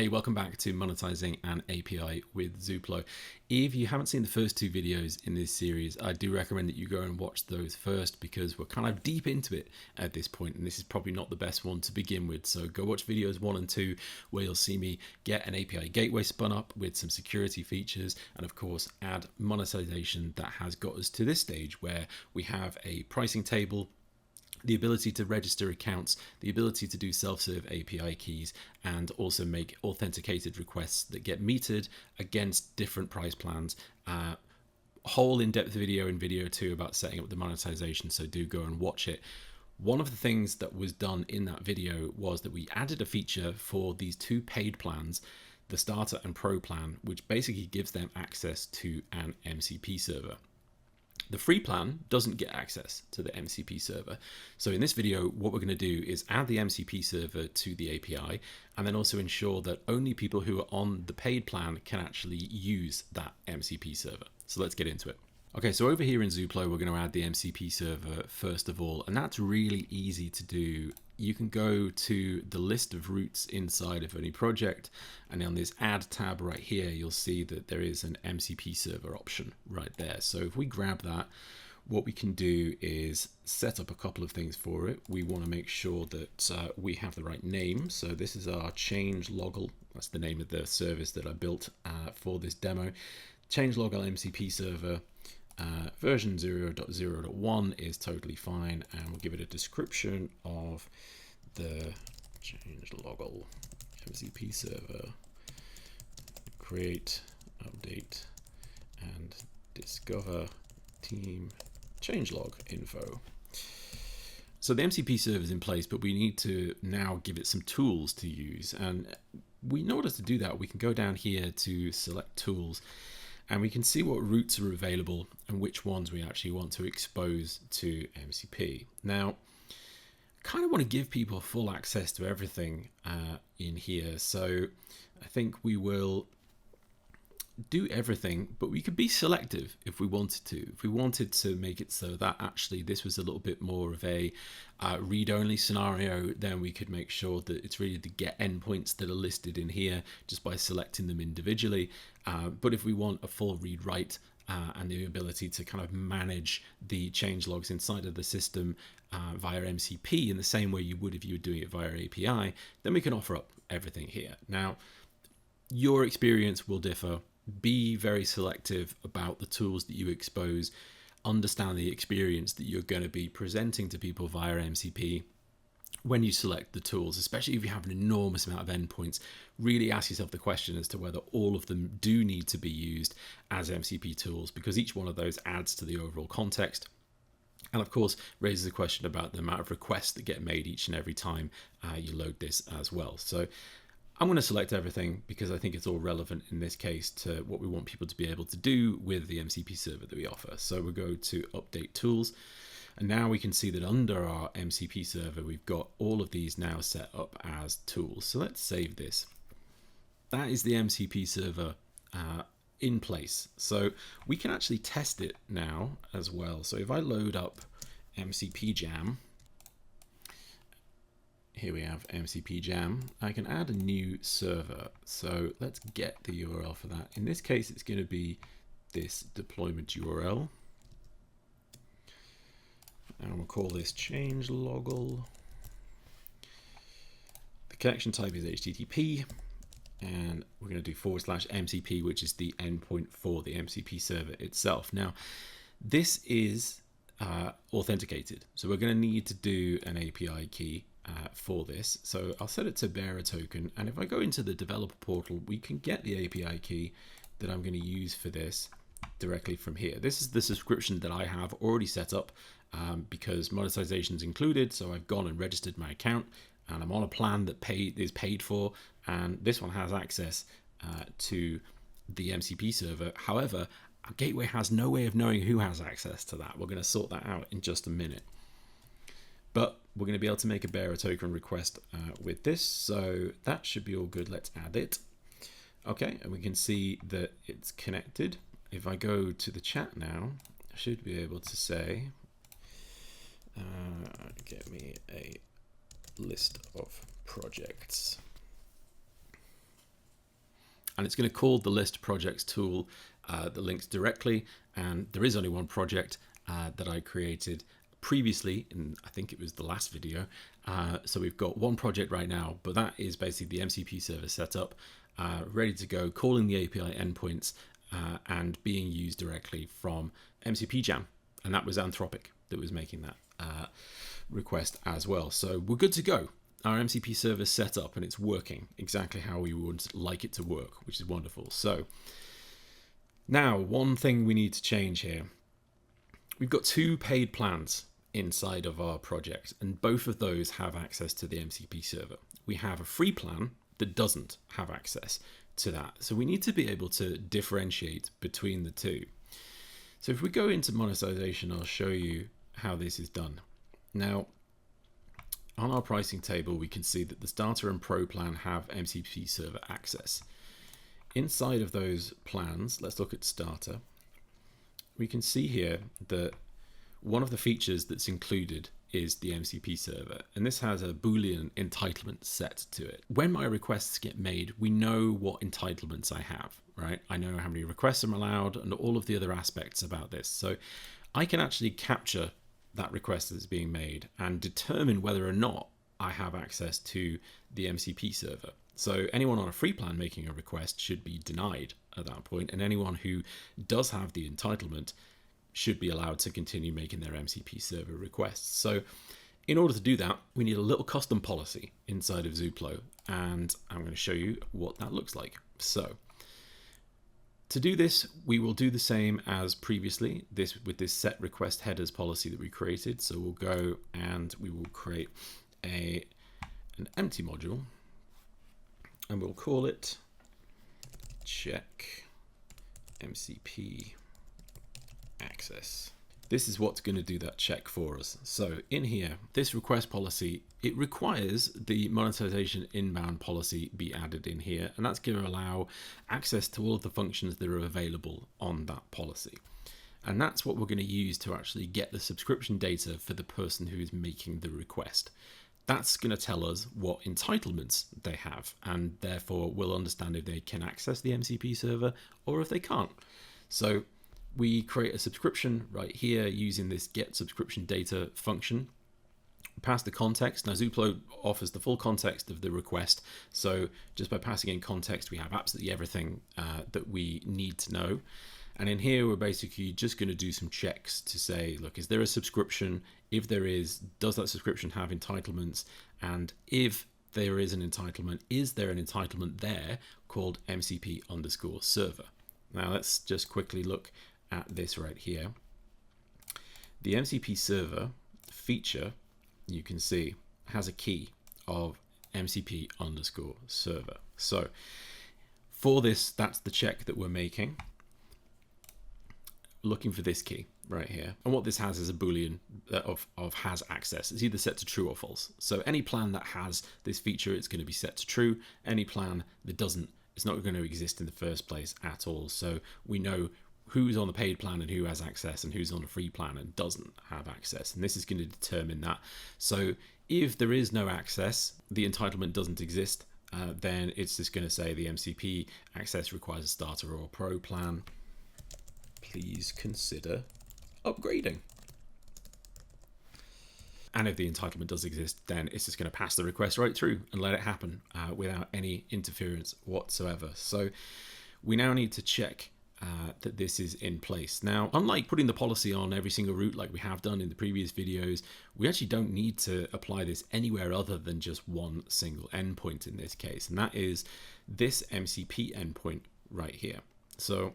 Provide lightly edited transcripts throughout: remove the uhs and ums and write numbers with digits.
Hey, welcome back to Monetizing an API with Zuplo. If you haven't seen the first two videos in this series, I do recommend that you go and watch those first because we're kind of deep into it at this point, and this is probably not the best one to begin with. So go watch videos 1 and 2 where you'll see me get an API gateway spun up with some security features and of course add monetization that has got us to this stage where we have a pricing table, the ability to register accounts, the ability to do self-serve API keys, and also make authenticated requests that get metered against different price plans. Whole in-depth video in video 2 about setting up the monetization, so do go and watch it. One of the things that was done in that video was that we added a feature for these two paid plans, the starter and pro plan, which basically gives them access to an MCP server. The free plan doesn't get access to the MCP server. So in this video, what we're going to do is add the MCP server to the API and then also ensure that only people who are on the paid plan can actually use that MCP server. So let's get into it. Okay, so over here in Zuplo, we're going to add the MCP server first of all, and that's really easy to do. You can go to the list of routes inside of any project, and on this add tab right here, you'll see that there is an MCP server option right there. So if we grab that, what we can do is set up a couple of things for it. We want to make sure that we have the right name. So this is our changeloggle. That's the name of the service that I built for this demo. Changeloggle MCP server. Version 0.0.1 is totally fine, and we'll give it a description of the changeloggle MCP server, create, update, and discover team changelog info. So the MCP server is in place, but we need to now give it some tools to use, and in order to do that, we can go down here to select tools, and we can see what routes are available and which ones we actually want to expose to MCP. Now, I kind of want to give people full access to everything in here. So I think we will do everything, but we could be selective if we wanted to. If we wanted to make it so that actually this was a little bit more of a read-only scenario, then we could make sure that it's really the get endpoints that are listed in here just by selecting them individually. But if we want a full read-write and the ability to kind of manage the change logs inside of the system via MCP in the same way you would if you were doing it via API, then we can offer up everything here. Now, your experience will differ. Be very selective about the tools that you expose. Understand the experience that you're going to be presenting to people via MCP when you select the tools, especially if you have an enormous amount of endpoints. Really ask yourself the question as to whether all of them do need to be used as MCP tools, because each one of those adds to the overall context. And of course, raises a question about the amount of requests that get made each and every time you load this as well. So I'm going to select everything because I think it's all relevant in this case to what we want people to be able to do with the MCP server that we offer. So we'll go to update tools, and now we can see that under our MCP server, we've got all of these now set up as tools. So let's save this. That is the MCP server in place. So we can actually test it now as well. So if I load up MCP Jam, here we have MCP Jam. I can add a new server. So let's get the URL for that. In this case, it's going to be this deployment URL. And we'll call this changeloggle. The connection type is HTTP. And we're going to do /MCP, which is the endpoint for the MCP server itself. Now, this is authenticated. So we're going to need to do an API key for this. So I'll set it to bearer token, and if I go into the developer portal, we can get the API key that I'm going to use for this directly from here. This is the subscription that I have already set up because monetization is included. So I've gone and registered my account, and I'm on a plan that is paid for, and this one has access to the MCP server. However, our gateway has no way of knowing who has access to that. We're going to sort that out in just a minute. But we're going to be able to make a bearer token request with this. So that should be all good. Let's add it. Okay, and we can see that it's connected. If I go to the chat now, I should be able to say, get me a list of projects. and it's going to call the list projects tool that links directly. And there is only one project that I created previously, in I think it was the last video. So we've got one project right now, but that is basically the MCP server set up, ready to go, calling the API endpoints and being used directly from MCP Jam. And that was Anthropic that was making that request as well. So we're good to go. Our MCP server is set up and it's working exactly how we would like it to work, which is wonderful. So now one thing we need to change here. We've got two paid plans inside of our project, and both of those have access to the MCP server. We have a free plan that doesn't have access to that. So we need to be able to differentiate between the two. So if we go into monetization, I'll show you how this is done. Now, on our pricing table, we can see that the starter and pro plan have MCP server access. Inside of those plans, let's look at starter. We can see here that one of the features that's included is the MCP server, and this has a Boolean entitlement set to it. When my requests get made, we know what entitlements I have, right? I know how many requests I'm allowed and all of the other aspects about this. So I can actually capture that request that's being made and determine whether or not I have access to the MCP server. So anyone on a free plan making a request should be denied at that point, and anyone who does have the entitlement should be allowed to continue making their MCP server requests. So in order to do that, we need a little custom policy inside of Zuplo, and I'm going to show you what that looks like. So to do this, we will do the same as previously, with this set request headers policy that we created. So we'll go and we will create an empty module, and we'll call it check MCP access. This is what's going to do that check for us. So in here, this request policy, it requires the monetization inbound policy be added in here, and that's going to allow access to all of the functions that are available on that policy. And that's what we're going to use to actually get the subscription data for the person who is making the request. That's going to tell us what entitlements they have, and therefore we'll understand if they can access the MCP server or if they can't. So we create a subscription right here using this get subscription data function. Pass the context. Now Zuplo offers the full context of the request, so just by passing in context we have absolutely everything that we need to know. And in here we're basically just going to do some checks to say, look, is there a subscription? If there is, does that subscription have entitlements? And if there is an entitlement, is there an entitlement there called MCP_server? Now let's just quickly look at this right here. The MCP server feature, you can see, has a key of MCP_server. So for this, that's the check that we're making, looking for this key right here. And what this has is a Boolean of has access. It's either set to true or false. So any plan that has this feature, it's going to be set to true. Any plan that doesn't, it's not going to exist in the first place at all. So we know who's on the paid plan and who has access, and who's on a free plan and doesn't have access. And this is going to determine that. So if there is no access, the entitlement doesn't exist, then it's just going to say the MCP access requires a starter or a pro plan. Please consider upgrading. And if the entitlement does exist, then it's just going to pass the request right through and let it happen without any interference whatsoever. So we now need to check that this is in place. Now, unlike putting the policy on every single route like we have done in the previous videos, we actually don't need to apply this anywhere other than just one single endpoint in this case, and that is this MCP endpoint right here. So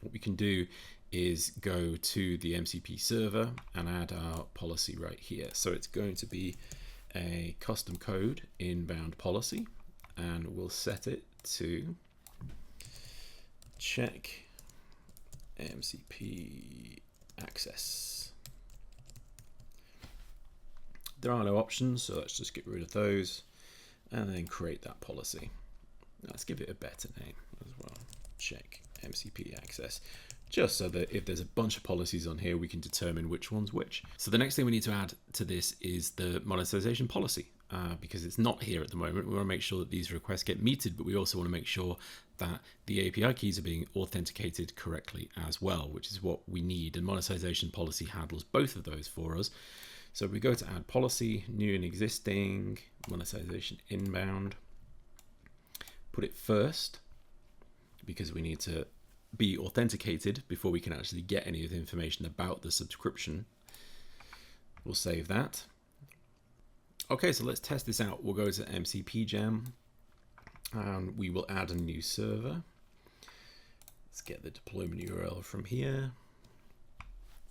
what we can do is go to the MCP server and add our policy right here. So it's going to be a custom code inbound policy, and we'll set it to check MCP access. There are no options, so let's just get rid of those and then create that policy. Let's give it a better name as well. Check MCP access, just so that if there's a bunch of policies on here, we can determine which one's which. So the next thing we need to add to this is the monetization policy, because it's not here at the moment. We want to make sure that these requests get metered, but we also want to make sure that the API keys are being authenticated correctly as well, which is what we need. And monetization policy handles both of those for us. So we go to add policy, new and existing, monetization inbound, put it first because we need to be authenticated before we can actually get any of the information about the subscription. We'll save that. Okay, so let's test this out. We'll go to MCP Jam and we will add a new server. Let's get the deployment URL from here.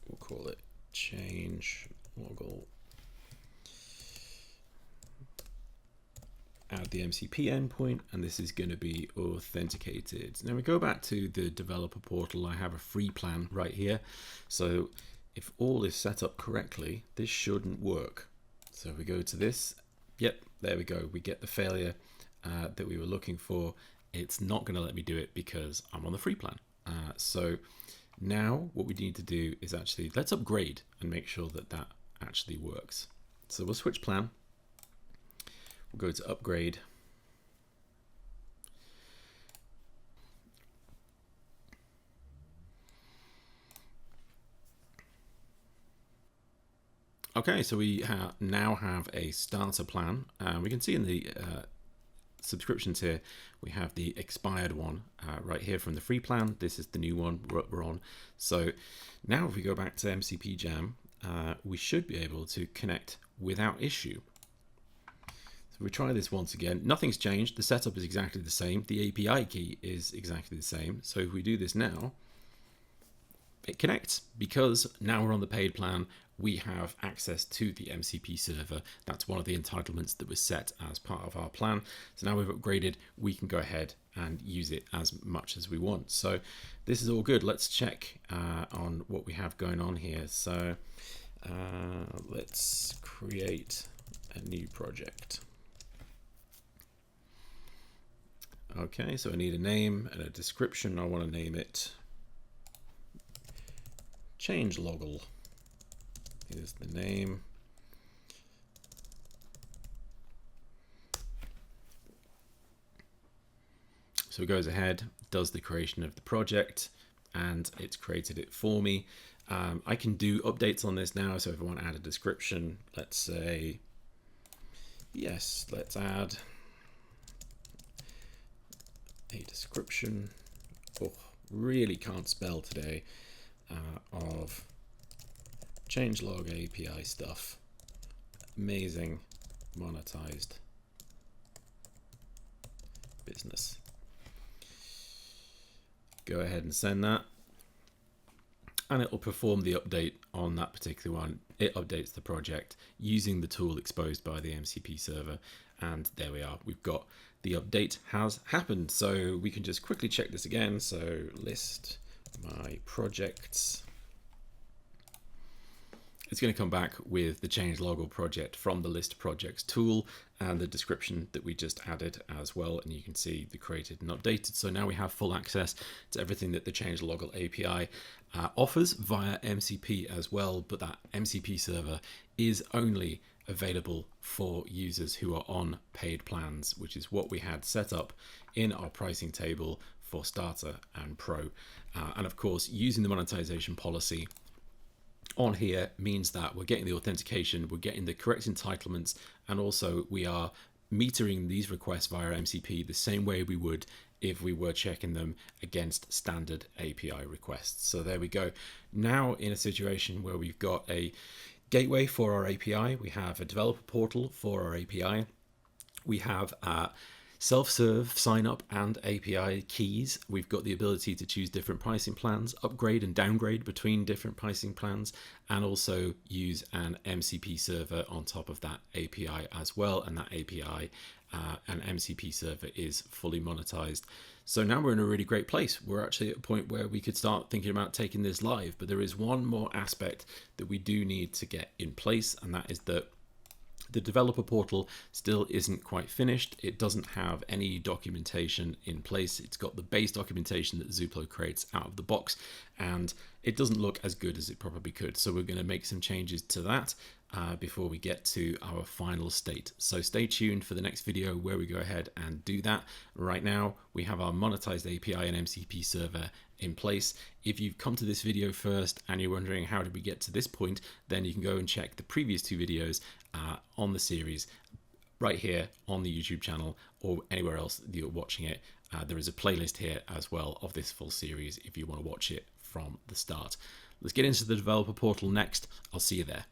We'll call it change loggle. Add the MCP endpoint, and this is going to be authenticated. Now we go back to the developer portal. I have a free plan right here. So if all is set up correctly, this shouldn't work. So we go to this. Yep, there we go. We get the failure that we were looking for. It's not going to let me do it because I'm on the free plan. So now what we need to do is actually, let's upgrade and make sure that that actually works. So we'll switch plan. We'll go to upgrade. Okay, so we now have a starter plan. We can see in the subscriptions here, we have the expired one right here from the free plan. This is the new one we're on. So now if we go back to MCP Jam, we should be able to connect without issue. So we try this once again. Nothing's changed. The setup is exactly the same. The API key is exactly the same. So if we do this now, it connects because now we're on the paid plan. We have access to the MCP server. That's one of the entitlements that was set as part of our plan. So now we've upgraded, we can go ahead and use it as much as we want. So this is all good. Let's check on what we have going on here. So let's create a new project. Okay, so I need a name and a description. I want to name it change loggle. Here's the name. So it goes ahead, does the creation of the project, and it's created it for me. I can do updates on this now. So if I want to add a description, let's say, yes, let's add a description. Oh, really can't spell today. Of changelog API stuff. Amazing monetized business. Go ahead and send that. And it will perform the update on that particular one. It updates the project using the tool exposed by the MCP server. And there we are. We've got the update has happened. So we can just quickly check this again. So list my projects. It's going to come back with the change loggle project from the list projects tool and the description that we just added as well. And you can see the created and updated. So now we have full access to everything that the change loggle API offers via MCP as well. But that MCP server is only available for users who are on paid plans, which is what we had set up in our pricing table for starter and pro. And of course, using the monetization policy on here means that we're getting the authentication, we're getting the correct entitlements, and also we are metering these requests via MCP the same way we would if we were checking them against standard API requests. So there we go. Now in a situation where we've got a gateway for our API, we have a developer portal for our API, we have self-serve sign up and API keys. We've got the ability to choose different pricing plans, upgrade and downgrade between different pricing plans, and also use an MCP server on top of that API as well. And that API and MCP server is fully monetized. So now we're in a really great place. We're actually at a point where we could start thinking about taking this live, but there is one more aspect that we do need to get in place, and that is that the developer portal still isn't quite finished. It doesn't have any documentation in place. It's got the base documentation that Zuplo creates out of the box, and it doesn't look as good as it probably could. So we're going to make some changes to that before we get to our final state. So stay tuned for the next video where we go ahead and do that. Right now we have our monetized API and MCP server in place. If you've come to this video first and you're wondering how did we get to this point, then you can go and check the previous 2 videos on the series right here on the YouTube channel or anywhere else that you're watching it. There is a playlist here as well of this full series if you want to watch it from the start. Let's get into the developer portal next. I'll see you there.